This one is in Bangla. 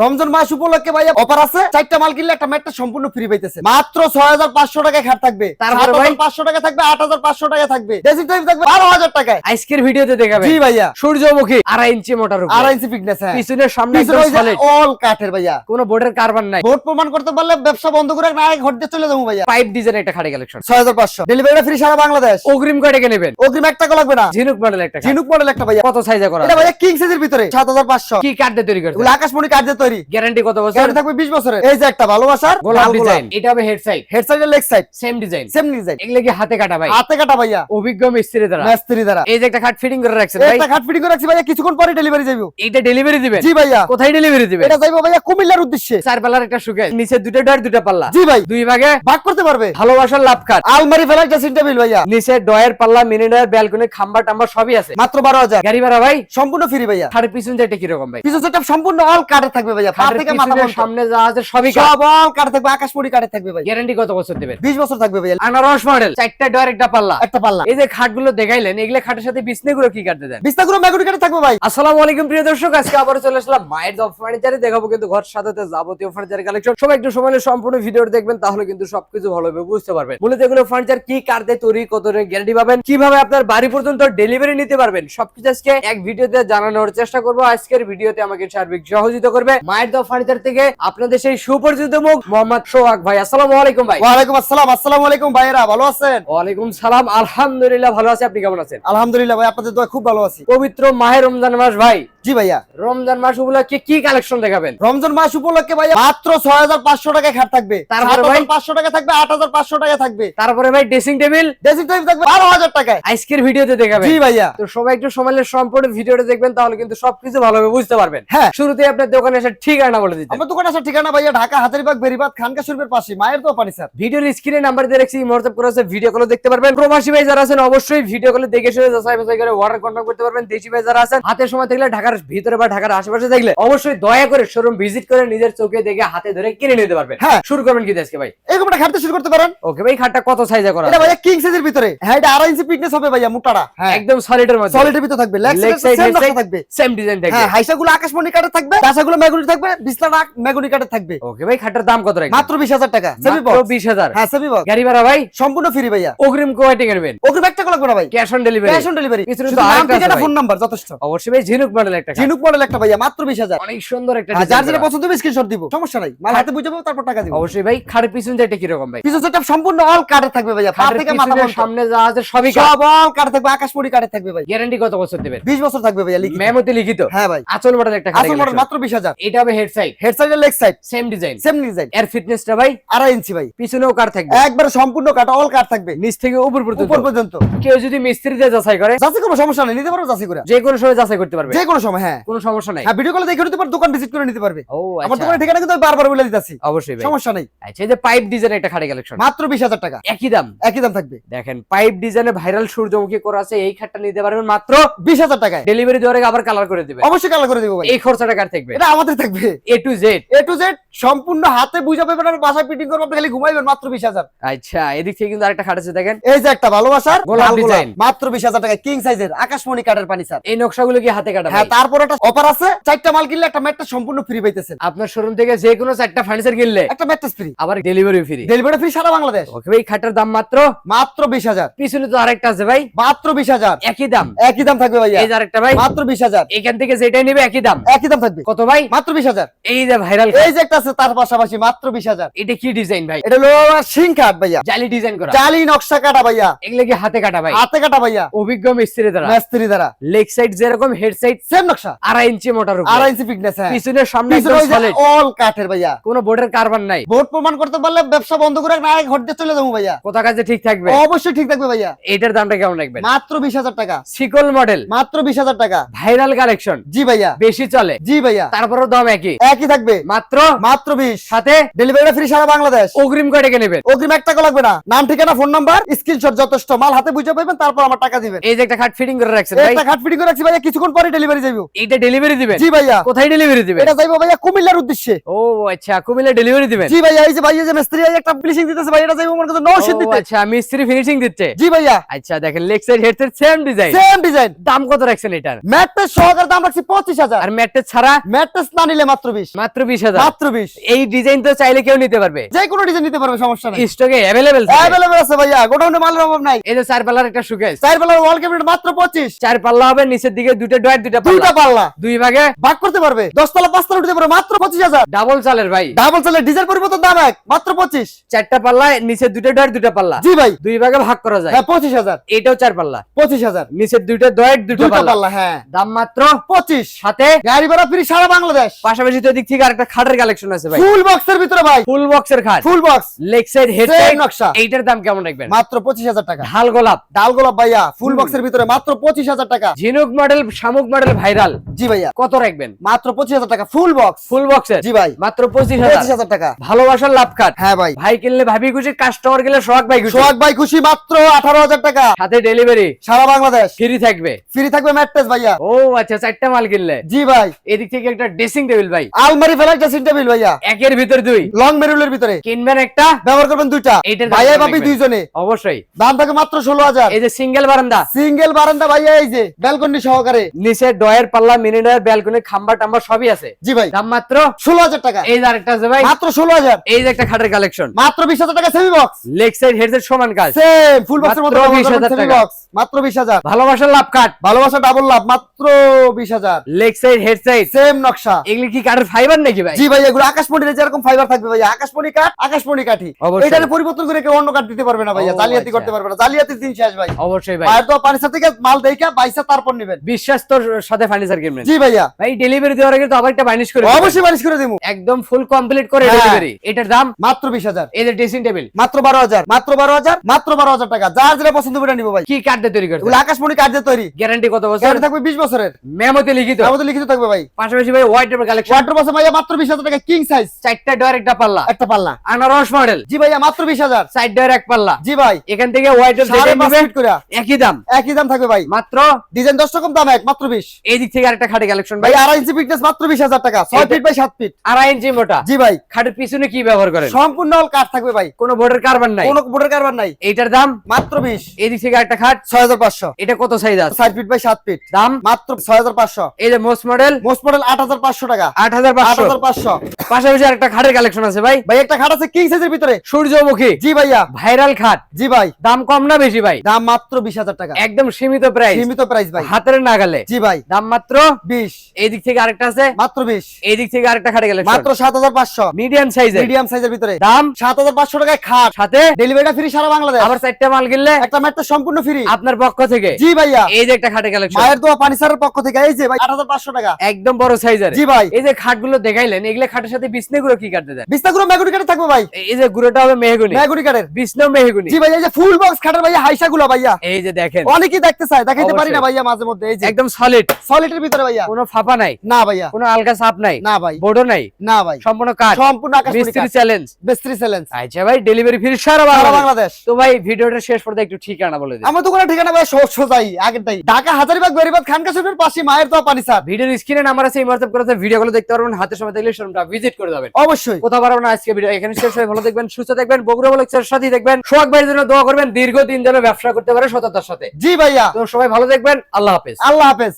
রমজান মাস উপলক্ষে ভাইয়া অফার আছে, 4টা মাল কিনলে একটা ম্যাট্রেস সম্পূর্ণ ফ্রি পাইতেছে। মাত্র 6500 টাকায় খাট থাকবে, তারপরে ভাই 7500 টাকা থাকবে, 8500 টাকা থাকবে, ড্রেসিং টেবিল থাকবে 12000 টাকায়। আজকের ভিডিওতে দেখাবেন জি ভাইয়া, সূর্যমুখী 2.5 ইঞ্চি মোটার উপর, 2.5 ইঞ্চি ফিটনেস। হ্যাঁ, পিছনের সামনে একদম পিছনে সলিড, অল কাঠের ভাইয়া, কোনো বোর্ডের কারবার নাই। বোর্ড প্রমাণ করতে পারলে ব্যবসা বন্ধ করে না ঘর দিয়ে চলে যাবো ভাইয়া। পাইপ ডিজাইন একটা খাটে কালেকশন 6500, ডেলিভারি ফ্রি সারা বাংলাদেশ। অগ্রিম কয় টাকা নেবেন? অগ্রিম 1 টাকা লাগবে না। ঝিনুক মডেল একটা খাট। ঝিনুক মডেল একটা ভাইয়া, কত সাইজে করা? এটা ভাইয়া কিং সাইজের ভিতরে 7500। কি কাঠ দিয়ে তৈরি করছে? এগুলো আকাশমণি কাঠ দিয়ে তৈরি, গ্যারান্টি কত বছর? গ্যারান্টি থাকবে 20 বছরের। এই যে একটা ভালোবাসার গোলাপ ডিজাইন, এটা হবে হেড সাইড, হেড সাইড এর leg side same design, same design. এগুলো কি হাতে কাটা ভাই? হাতে কাটা ভাইয়া, অভিজ্ঞ মিস্ত্রি দ্বারা। মিস্ত্রি দ্বারা। এই যে একটা খাট ফিটিং করে রাখছেন ভাই, এটা খাট ফিটিং করে রাখছি ভাইয়া, কিছুক্ষণ পরে ডেলিভারি যাইবো। এইটা ডেলিভারি দিবেন? জি ভাইয়া। কোথায় ডেলিভারি দিবেন? এটা যাইবো ভাইয়া কুমিল্লার উদ্দেশ্যে। 4 পাল্লার একটা শুকে, নিচে দুটো ডয়ার দুটো পাল্লা। জি ভাই, দুই ভাগে ভাগ করতে পারবে। ভালোবাসার লাভ কাঠ, আলমারি ফেলার ড্রেসিং টেবিল ভাইয়া, নিচে ডয়ার পাল্লা, মিনি ডয়ার, ব্যালকনি, খাম্বা টাম্বা সবই আছে। মাত্র 12000। গাড়ি ভাড়া ভাই সম্পূর্ণ ফ্রি ভাইয়া। খাটের পিছন যেটা কি রকম ভাই? পিছন সেটআপ সম্পূর্ণ অল কাঠের থাকবে ভাইয়া, পা খাটের থেকে মাথা পিছনের পর্যন্ত সামনে যা আছে সবই কাঠ। সব অল কাঠ থাকবে, আকাশমণি কাঠের থাকবে ভাই। গ্যারান্টি কত বছর দিবেন? 20 বছর থাকবে ভাইয়া। আনারস মডেল, 4টা ডয়ার একটা পাল্লা। একটা পাল্লা। এই যে খাটগুলো দেখাইলেন, এগুলা খাটের সাথে বিছনাগুলো কি কাটতে দেন? বিস্তাগুলো ম্যাগনেটিক কাঠের থাকবে ভাই। আসসালামু আলাইকুম প্রিয় দর্শক, আজকে আবার চলে আসলাম মায়ের দফ ফার্নিচারে। দেখাবো কিন্তু ঘর সাজাতে যাবতীয় ফার্নিচার কালেকশন। সবাই একটু সময় নিয়ে সম্পূর্ণ ভিডিওটা দেখবেন, তাহলে কিন্তু সবকিছু ভালোভাবে বুঝতে পারবেন। মূলত এগুলো ফার্নিচার কি কাঠ দিয়ে তৈরি, কত গ্যারান্টি পাবেন, কিভাবে আপনার বাড়ি পর্যন্ত ডেলিভারি নিতে পারবেন, সবকিছু আজকে এক ভিডিওতে জানানোর চেষ্টা করব। আজকের ভিডিওতে আমাকে সার্বিক সহযোগিতা করবে মায়ের দফ ফার্নিচার থেকে আপনাদের সেই সুপরিচিত মুখ মোহাম্মদ সোহাগ ভাই। আসসালামু আলাইকুম ভাই। ওয়ালাইকুম আসসালাম। আসসালামু আলাইকুম ভাইরা, ভালো আছেন? ওয়ালাইকুম সালাম, আলহামদুলিল্লাহ ভালো আছি। আপনি কেমন আছেন? আলহামদুলিল্লাহ ভাই, আপনাদের দোয়া খুব ভালো আছি। পবিত্র মাহে রমজান মাস ভাই, জি ভাইয়া। রমজান মাস উপলক্ষে কি কালেকশন দেখাবেন? রমজান মাস উপলক্ষে ভাইয়া মাত্র 6500 টাকায় খাট থাকবে, তারপরে ভাই 7500 টাকা থাকবে, 8500 টাকা থাকবে, তারপরে ভাই ড্রেসিং টেবিল, ড্রেসিং টেবিল থাকবে 12000 টাকায়। আজকের ভিডিওতে দেখাবেন। জি ভাইয়া। তো সবাই একটু সময় নিয়ে সম্পূর্ণ ভিডিওটা দেখবেন, তাহলে কিন্তু সবকিছু ভালোভাবে বুঝতে পারবেন। হ্যাঁ। শুরুতেই আপনার দোকানে এসে ঠিকানা বলে দিতে। আমার দোকান আসার ঠিকানা ভাইয়া ঢাকা হাজারীবাগ বেরিবাদ খানকা শরীফের পাশে, মায়ের তো পানি স্যার। ভিডিওর স্ক্রিনে নাম্বার দিয়ে রাখছি, হোয়াটসঅ্যাপ করে আছে, ভিডিও কলে দেখতে পারবেন। প্রবাসী ভাই যারা আছেন অবশ্যই ভিডিও কলে দেখে শুনে যাচাই বাছাই করে অর্ডার কন্টাক্ট করতে পারবেন। দেশি ভাই যারা আছেন হাতে সময় থাকলে ঢাকার ভিতরে বা ঢাকার আশেপাশে থাকলে অবশ্যই দয়া করে শোরুম ভিজিট করে নিজের চোখে দেখে হাতে ধরে কিনে নিতে পারবেন। হ্যাঁ। শুরু করবেন কি আজকে ভাই? এরকম একটা খাটতে শুরু করতে পারেন। ওকে ভাই, খাটটা কত সাইজে করা? এটা ভাইয়া কিং সাইজের ভিতরে। হ্যাঁ, এটা 2.5 ইঞ্চি ফিটনেস হবে ভাইয়া, মোটাটা। হ্যাঁ, একদম সলিডের মধ্যে, সলিডের ভিতরে থাকবে, leg leg side side same থাকবে, সেম ডিজাইন থাকবে। হ্যাঁ, হাইসাগুলো আকাশমণি কাঠের থাকবে, দাসাগুলো ম্যাগনেটিক থাকবে, বিছনাটা ম্যাগনেটিক কাঠের থাকবে। ওকে ভাই, খাটটার দাম কত রাখবেন? মাত্র 20000 টাকা। সেমি মাত্র বক্স। 20000। হ্যাঁ, সেমি বক্স। গাড়ি ভাড়া ভাই সম্পূর্ণ ফ্রি ভাইয়া। অগ্রিম কোয়ালিটি করবেন? অগ্রিম 1 টাকা লাগবে না ভাই। Cash on delivery? Cash on delivery. পিছনে তো শুধু নাম, আরেকটা আছে ঠিকানা, ভাই। ফোন নাম্বার যথেষ্ট। অবশ্যই ভাই ঝিনুক মডেল একটা খাট। ঝিনুক মডেল একটা ভাইয়া, মাত্র 20000। অনেক সুন্দর একটা হ্যাঁ, ডিজাইন যার যেটা করা। পছন্দ হবে স্ক্রিনশট দিব, সমস্যা নাই। মাল হাতে বুঝে পাবো, তারপর টাকা দিব। অবশ্যই ভাই, খাটের পিছন যেটা কি রকম ভাই? পিছন সেটআপ সম্পূর্ণ অল কাঠের থাকবে ভাইয়া, পা খাটের থেকে মাথা পিছনের পর্যন্ত সামনে যা আছে সবই কাঠ। সব অল কাঠ থাকবে, আকাশমণি কাঠের থাকবে ভাই। গ্যারান্টি কত বছর দিবেন? 20 বছর থাকবে ভাইয়া, লিখিত। মেমোতে লিখিত? হ্যাঁ ভাই। আঁচল মডেল একটা খাট। আসল মডেল মাত্র 20000। এটা হবে হেড সাইড, হেড সাইড এর leg side same design, same design. এর ফিটনেসটা ভাই 2.5 ইঞ্চি ভাই। পিছনেও কাঠ থাকবে, একবারে সম্পূর্ণ কাঠ, অল কাঠ থাকবে, নিচ থেকে উপর পর্যন্ত। উপর পর্যন্ত। কেউ যদি মিস্ত্রি দিয়ে যাচাই করে, যাচাই কোনো সমস্যা নেই, নিতে পারো যাচাই করে, যে কোনো সময় যাচাই করতে পারবে, যে কোনো সময়। হ্যাঁ, কোনো সমস্যা নাই। হ্যাঁ, ভিডিও কলে দেখে নিতে পারো, দোকান ভিজিট করে নিতে পারবে। ও আমার আচ্ছা, দোকানের ঠিকানা কিন্তু আমি বারবার বলে দিতেছি, অবশ্যই ভাই। সমস্যা নেই। আচ্ছা, এই যে পাইপ ডিজাইন একটা খাটে কালেকশন, মাত্র 20000 টাকা। একই দাম? একই দাম থাকবে। দেখেন, পাইপ ডিজাইনে ভাইরাল সূর্যমুখী করা আছে, এই খাটটা নিতে পারবেন মাত্র 20000 টাকায়। ডেলিভারি দেওয়ার আগে আবার কালার করে দিবেন। অবশ্যই কালার করে দিব ভাই। এই খরচাটা কার থাকবে? এটা আমাদের থাকবে। এ to Z, A to Z সম্পূর্ণ হাতে বুঝে পাবেন, আর বাসায় ফিটিং করবেন, আপনি খালি ঘুমাইবেন, মাত্র 20000। আচ্ছা, এদিক থেকে কিন্তু আরেকটা খাট আছে দেখেন, এই যে একটা ভালোবাসার গোলাপ লাল গোলাপ, ডিজাইন। মাত্র 20000 টাকা, কিং সাইজের আকাশমণি কাঠের পানি স্যার। এই নকশাগুলো কি হাতে কাটা? হ্যাঁ, ভাই তারপর একটা অফার আছে, 4টা মাল কিনলে একটা ম্যাট্রেস সম্পূর্ণ ফ্রি পাইতেছেন। আপনার শোরুম থেকে যে কোনো 4টা ফার্নিচার কিনলে একটা ম্যাট্রেস ফ্রি, আবার ডেলিভারি ফ্রি। ডেলিভারি ফ্রি সারা বাংলাদেশ। ওকে ভাই, খাটটার দাম মাত্র মাত্র 20000। পিছনে তো আরেকটা আছে ভাই, মাত্র 20000। একই দাম? একই দাম থাকবে ভাইয়া। এই যে আরেকটা ভাই, মাত্র 20000। এখান থেকে যেটাই নেবে একই দাম? একই দাম থাকবে। কত ভাই? মাত্র 20000। এই যে ভাইরাল, এই যে একটা আছে তার পাশাপাশি, মাত্র 20000। এটা কি ডিজাইন ভাই? এটা হলো সিং কাঠ ভাইয়া, জালি ডিজাইন করা, জালি নকশা কাটা ভাইয়া, এগুলো কি হাতে কাটা ভাই? হাতে কাটা ভাইয়া, অভিজ্ঞ মিস্ত্রি দ্বারা। মিস্ত্রি দ্বারা। লেগ সাইড যেরকম, হেড সাইড সেম নকশা, 2.5 ইঞ্চি মোটার উপর, 2.5 ইঞ্চি ফিটনেস। হ্যাঁ, পিছনের সামনে পিছনে একদম ওই যে সলিড, অল কাঠের ভাইয়া, কোনো বোর্ডের কারবার নাই। বোর্ড প্রমাণ করতে পারলে ব্যবসা বন্ধ করে না ঘর দিয়ে চলে যাবো ভাইয়া। কোথা কাজে ঠিক থাকবে? অবশ্যই ঠিক থাকবে ভাইয়া। এটার দামটা কেমন রাখবেন? মাত্র 20000 টাকা। সিকল মডেল, মাত্র 20000 টাকা। ভাইরাল কালেকশন, জি ভাইয়া। বেশি চলে, জি ভাইয়া। তারপরেও দাম একই, একই থাকবে, মাত্র মাত্র 20। সাথে ডেলিভারি ফ্রি সারা বাংলাদেশ। অগ্রিম কয় টাকা নেবেন? অগ্রিম 1 টাকা লাগবে না। নাম, ঠিকানা, ফোন নাম্বার, স্ক্রিনশট যথেষ্ট। মাল হাতে বুঝে পাবেন, তারপর আমার টাকা দিবেন। এই যে একটা খাট ফিটিং করে রাখছেন ভাই, একটা খাট ফিটিং করে রাখছি ভাইয়া, কিছুক্ষণ পরে ডেলিভারি যাবে। যাইবো। এইটা ডেলিভারি দিবেন? জি ভাইয়া। কোথায় ডেলিভারি দিবেন? এটা যাইবো ভাইয়া কুমিল্লার উদ্দেশ্যে। ও আচ্ছা, কুমিল্লা ডেলিভারি দিবেন? জি ভাইয়া। এই যে ভাইয়া যে মিস্ত্রি একটা ফিনিশিং দিতেছে ভাই, এটা যাইবো আমার কাছে নরসিংদীতে। ও আচ্ছা, মিস্ত্রি ফিনিশিং দিচ্ছে। জি ভাইয়া। আচ্ছা দেখেন, leg side headset same design. Same design. দাম কত রাখছেন এটার? ম্যাট্রেস সহকারে দাম রাখছি 25,000। আর ম্যাট্রেস ছাড়া? ম্যাট্রেস না নিলে মাত্র 20। মাত্র 20,000। মাত্র 20। এই ডিজাইন তো চাইলে কেউ নিতে পারবে? যে কোনো ডিজাইন নিতে পারবে, সমস্যা নাই। স্টকে अवेलेबल থাকে? अवेलेबल আছে ভাইয়া, গোডাউনে মালের অভাব নাই। এই যে চার পাল্লার একটা শোকেস, 4 পাল্লার ওয়াল ক্যাবিনেট মাত্র 25। চার পাল্লা হবে, নিচের দিকে দুটো ডয়ার, দুটো দুইটা পাল্লা দুই ভাগে ভাগ করতে পারবে। 10 তলা 5 তলা উঠতে পারবে মাত্র 25,000। ডাবল চালের ভাই। ডাবল চালে ডিজেল পরিবর্তন দাম এক, মাত্র 25। চারটা পাল্লা, নিচে দুটো ডয়ার, দুটো পাল্লা। জি ভাই। দুই ভাগে ভাগ করা যায়। হ্যাঁ 25,000। এটাও চার পাল্লা, 25,000। নিচের দুটো ডয়ার, দুটো দুইটা পাল্লা। পাল্লা, হ্যাঁ। দাম মাত্র 25। সাথে গাড়ি ভাড়া ফ্রি সারা বাংলাদেশ। পাশাপাশি তো দিক থেকে আরেকটা খাটের কালেকশন আছে ভাই। ফুল বক্সের ভিতরে ভাই, ফুল বক্সের খাট, full box, leg side head Same side নকশা। এইটার দাম কেমন রাখবেন? মাত্র 25,000 টাকা। ঢাল গোলাপ, ডাল গোলাপ ভাইয়া, ফুল বক্সের ভিতরে মাত্র 25,000 টাকা। ঝিনুক মডেল, শামুক মডেল ভাইরাল। জি ভাইয়া। কত রাখবেন? মাত্র 25,000 টাকা ফুল বক্স। ফুল বক্সের? জি ভাই। মাত্র 25,000। 25,000 টাকা। ভালোবাসার লাভ কাট। হ্যাঁ ভাই। ভাই কিনলে ভাবি খুশি, কাস্টমার গেলে সোহাগ ভাই খুশি। সোহাগ ভাই খুশি, মাত্র 18,000 টাকা। সাথে ডেলিভারি সারা বাংলাদেশ ফ্রি থাকবে। ফ্রি থাকবে ম্যাট্রেস ভাইয়া। ও আচ্ছা, চারটা মাল কিনলে? জি ভাই। এদিক থেকে একটা ড্রেসিং টেবিল ভাই, আলমারি ফেলা ড্রেসিং টেবিল ভাইয়া, একের ভিতর দুই, লং মেরুলের ভিতরে কিনবেন একটা ব্যবহার করবেন দুইটা। এইটার দাম ভাইয়া কত ভাবি রাখবেন? দুইজনে। অবশ্যই। দাম থাকে মাত্র 16,000। এই যে সিঙ্গেল বারান্দা, সিঙ্গেল বারান্দা ভাইয়া, এই যে ব্যালকনি সহকারে। নিচে ডয়ের পাল্লা, মিনি ডয়ের, ব্যালকনি, খাম্বা টাম্বা সবই আছে। জি ভাই। দাম মাত্র 16,000 টাকা। এই যে আরেকটা আছে ভাই, মাত্র 16,000। এই যে একটা খাটের কালেকশন, মাত্র 20,000 টাকা semi box. Leg side headset সমান কাজ, সেম ফুল বক্সের মতো মাত্র 20,000 সেমি টাকা। বক্স মাত্র 20,000। ভালোবাসার লাভ কাট, ভালোবাসা ডাবল লাভ মাত্র 20,000। Leg side head side same নকশা। এগুলি কি কাঠের ফাইবার নাকি ভাই? জি ভাই, এগুলো আকাশমণির যেরকম ফাইবার থাকবে ভাইয়া, আকাশমণি কাঠ, আকাশমণি কাঠি। অবশ্যই। এটারে পরিবর্তন করে কেউ অন্য কাঠ দিতে পারবে না ভাইয়া, ও, জালিয়াতি আচ্ছা। করতে পারবে না। জালিয়াতির দিন শেষ ভাই। অবশ্যই ভাই, আর তো পানিসার থেকে মাল দেইকা বাইসা তারপর নেবেন। বিশ্বাস্তর সাথে ফার্নিচার কিনবেন। জি ভাইয়া। ভাই ডেলিভারি দেওয়ার আগে তো আবার একটা বার্নিশ করে দিবেন। অবশ্যই বানিশ করে দেবো। একদম ফুল কমপ্লিট করে হ্যাঁ। ডেলিভারি। এটার দাম মাত্র 20,000। এই যে ড্রেসিং টেবিল, মাত্র 12,000। মাত্র 12,000। মাত্র 12,000 টাকা। যার যেটা পছন্দ করে নিবো ভাই। কি কাঠ দিয়ে তৈরি করছে? এগুলো আকাশমণি কাঠ দিয়ে তৈরি। গ্যারান্টি কত বছর? গ্যারান্টি থাকবে 20 বছরের। মেমোতে লিখিত? আমাদের লিখিত থাকবে ভাই। পাশাপাশি ভাই white table collection, water box ভাইয়া মাত্র 20,000 টাকা, কিং সাইজ। চারটা ডয়ার, একটা পাল্লা, একটা পাল্লা। আনারস মডেল। জি ভাইয়া মাত্র 20,000। চার ডয়ার, এক পাল্লা। জি ভাই। এখান থেকে হোয়াইট এর যেটা 5.5 নেবে ফিট করে একই দাম, একই দাম থাকবে ভাই। মাত্র। ডিজাইন 10 রকম দাম এক, মাত্র 20। এই দিক থেকে আরেকটা খাটে কালেকশন ভাই ভাই, 2.5 ইঞ্চি ফিটনেস মাত্র 20,000 টাকা, 6 ফিট বাই 7 ফিট। 2.5 ইঞ্চি মোটা। জি ভাই। খাটের পিছনে কি ব্যবহার করেন? সম্পূর্ণ অল কাঠ থাকবে ভাই, কোনো বোর্ডের কারবার নাই, কোনো বোর্ডের কারবার নাই। এইটার দাম মাত্র 20। এই দিক থেকে আরেকটা খাট, 6,500। এটা কত সাইজ আছে? 7 ফিট বাই 7 ফিট। দাম মাত্র 6,500। এই যে মোস্ট মডেল, মোস্ট মডেল 8,500 টাকা। 8,500। 8,500। পাশাপাশি আরেকটা খাটের কালেকশন আছে ভাই, ভাই একটা খাট আছে কিং সাইজের ভিতরে। সূর্যমুখী জি ভাইয়া। ভাইরাল খাট। জি ভাই। দাম কম না বেশি ভাই? দাম মাত্র 20,000 টাকা। একদম সীমিত প্রাইস, সীমিত প্রাইস ভাই। হাতের নাগালে। জি ভাই। দাম মাত্র 20। এই দিক থেকে আরেকটা আছে, মাত্র 20। এই দিক থেকে আরেকটা খাটে কালেকশন, মাত্র 7,500। মিডিয়াম সাইজের। মিডিয়াম সাইজের ভিতরে। দাম 7,500 টাকায় খাট, সাথে ডেলিভারিটা ফ্রি সারা বাংলাদেশ। আবার চারটা মাল কিনলে একটা ম্যাট্রেস সম্পূর্ণ ফ্রি আপনার পক্ষ থেকে। জি ভাইয়া। এই যে একটা খাটে কালেকশন, মায়ের দোয়া পানিসারের পক্ষ থেকে, এই যে ভাই 8,500 টাকা। একদম বড় সাইজের। জি ভাই। এই যে খাটগুলো দেখাইলেন, এগুলা খাটের সাথে বিছনা গুলো কি কাটতে দেন? বিস্তাগুলো মেগুনি কাঠে থাকবে ভাই। এই যে গুঁড়োটা হবে মেহগুনি, মেগুনি কাঠের। বিছনাও মেহগুনি। জি ভাই। এই যে ফুল বক্স খাটের ভাইয়া হাইসাগুলো ভাইয়া, এই যে দেখেন, অনেকেই দেখতে চায়, দেখাইতে পারি না অবশ্যই। ভাইয়া মাঝে মধ্যে। এই যে একদম সলিড, সলিডের ভিতরে ভাইয়া। কোনো ফাঁপা নাই, না ভাইয়া। কোনো আলগা ছাপ নাই, না ভাই। বোর্ডও নাই, না ভাই। সম্পূর্ণ কাঠ, সম্পূর্ণ আকাশমণি মিস্ত্রি কাঠ। চ্যালেঞ্জ। মিস্ত্রি চ্যালেঞ্জ। আচ্ছা ভাই, ডেলিভারি ফ্রি সারা সারা বাংলাদেশ। বাংলাদেশ। তো ভাই ভিডিওটা শেষ পর্যন্ত একটু ঠিকানা বলে দিন। আমার দোকানের ঠিকানা ভাই সোজাই আগেরটাই, ঢাকা হাজারীবাগ বেরিবাদ খানকা শরীফের পাশে মায়ের দোয়া পানিসার। ভিডিওর স্ক্রিনে নাম্বার আছে, এই হোয়াটসঅ্যাপ করে ভিডিওগুলো দেখতে পারবেন, হাতে সময় থাকলে শোরুমটা ভিজিট করে যাবেন। অবশ্যই। কোথাও পারবো না আজকে ভিডিও এখানে শেষ হয়। ভালো দেখবেন, সুস্থ দেখবেন, বগুড়া ব্লগসের সাথেই দেখবেন। সোহাগ ভাইয়ের জন্য দোয়া করবেন, দীর্ঘদিন যেন ব্যবসা করতে পারে সততার সাথে। জি ভাইয়া। তো সবাই ভালো দেখবেন, আল্লাহ হাফেজ। আল্লাহ হাফেজ।